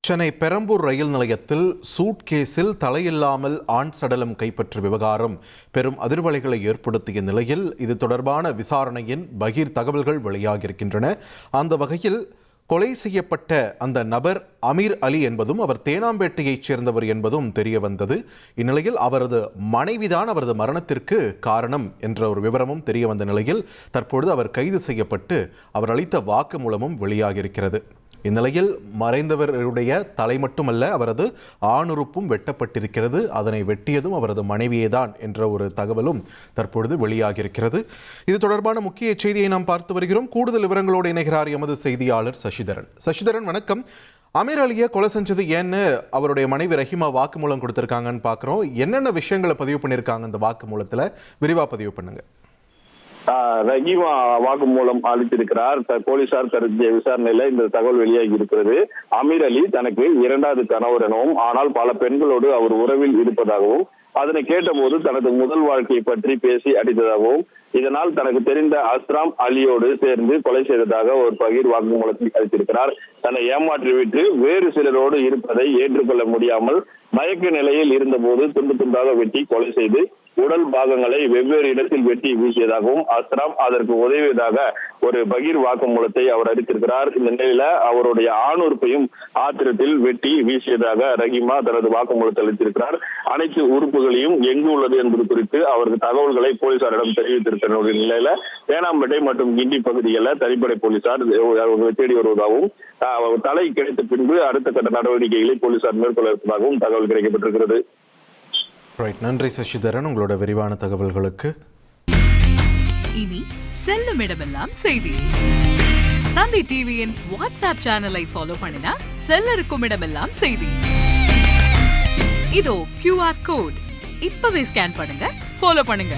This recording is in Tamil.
சென்னை பெரம்பூர் ரயில் நிலையத்தில் சூட்கேஸில் தலையில்லாமல் ஆண் சடலம் கைப்பற்றிய விவகாரம் பெரும் அதிர்வலைகளை ஏற்படுத்திய நிலையில் இது தொடர்பான விசாரணையின் பகீர் தகவல்கள் வெளியாகியிருக்கின்றன. அந்த வகையில் கொலை செய்யப்பட்ட அந்த நபர் அமீர் அலி என்பதும் அவர் தேனாம்பேட்டையைச் சேர்ந்தவர் என்பதும் தெரிய வந்தது. இந்நிலையில் அவரது மனைவிதான் அவரது மரணத்திற்கு காரணம் என்ற ஒரு விவரமும் தெரிய வந்த நிலையில் தற்பொழுது அவர் கைது செய்யப்பட்டு அவர் அளித்த வாக்குமூலமும் வெளியாகியிருக்கிறது. இந்நிலையில் மறைந்தவருடைய தலை மட்டுமல்ல, அவரது ஆணுறுப்பும் வெட்டப்பட்டிருக்கிறது. அதனை வெட்டியதும் அவரது மனைவியே தான் என்ற ஒரு தகவலும் தற்பொழுது வெளியாகியிருக்கிறது. இது தொடர்பான முக்கிய செய்தியை நாம் பார்த்து வருகிறோம். கூடுதல் விவரங்களோடு இணைகிறார் எமது செய்தியாளர் சசிதரன். சசிதரன், வணக்கம். அமீர் அலியை கொலை செஞ்சது ஏன்னு அவருடைய மனைவி ரஹீமா வாக்குமூலம் கொடுத்திருக்காங்கன்னு பார்க்குறோம். என்னென்ன விஷயங்களை பதிவு பண்ணியிருக்காங்க அந்த வாக்குமூலத்தில்? விரிவாக பதிவு பண்ணுங்க. ரஹீமா வாக்குமூலம் அளித்திருக்கிறார். போலீசார் தரப்பிய விசாரணையில இந்த தகவல் வெளியாகி இருக்கிறது. அமீர் அலி தனக்கு இரண்டாவது கணவர் எனவும், ஆனால் பல பெண்களோடு அவர் உறவில் இருப்பதாகவும், அதனை கேட்டபோது தனது முதல் வாழ்க்கையை பற்றி பேசி அடித்ததாகவும், இதனால் தனக்கு தெரிந்த அஸ்ராம் அலியோடு சேர்ந்து கொலை செய்ததாக ஒரு பகீர் வாக்குமூலத்தில் அளித்திருக்கிறார். தன்னை ஏமாற்றிவிட்டு வேறு சிலரோடு இருப்பதை ஏற்றுக்கொள்ள முடியாமல் மயக்க நிலையில் இருந்தபோது துண்டு துண்டாக வெட்டி கொலை செய்து உடல் பாகங்களை வெவ்வேறு இடத்தில் வெட்டி வீசியதாகவும், அஸ்ராம் அதற்கு உதவியதாக ஒரு பகீர் வாக்குமூலத்தை அவர் அளித்திருக்கிறார். இந்த நிலையில அவருடைய ஆணுறுப்பையும் ஆத்திரத்தில் வெட்டி வீசியதாக ரஹீமா தனது வாக்குமூலத்தை அளித்திருக்கிறார். அனைத்து உறுப்புகளையும் எங்கு உள்ளது என்பது குறித்து அவரது தகவல்களை போலீசாரிடம் தெரிவித்திருக்கிற நிலையில தேனாம்பேட்டை மற்றும் கிண்டி பகுதிகளில் தனிப்படை போலீசார் தேடி வருவதாகவும், தலை கிடைத்த பின்பு அடுத்த கட்ட நடவடிக்கைகளை போலீசார் மேற்கொள்ள இருப்பதாகவும் தகவல் கிடைக்கப்பட்டிருக்கிறது. நன்றி சசிதரன், உங்களோட விரிவான தகவல்களுக்கு. இனி செல்லும் இடமெல்லாம் செய்தி. தந்தி டிவியின் வாட்ஸ்அப் சேனலை ஃபாலோ பண்ணினா செல்ல இருக்கும் இடமெல்லாம் செய்தி. இதோ QR கோட் இப்பவே ஸ்கேன் பண்ணுங்க, ஃபாலோ பண்ணுங்க.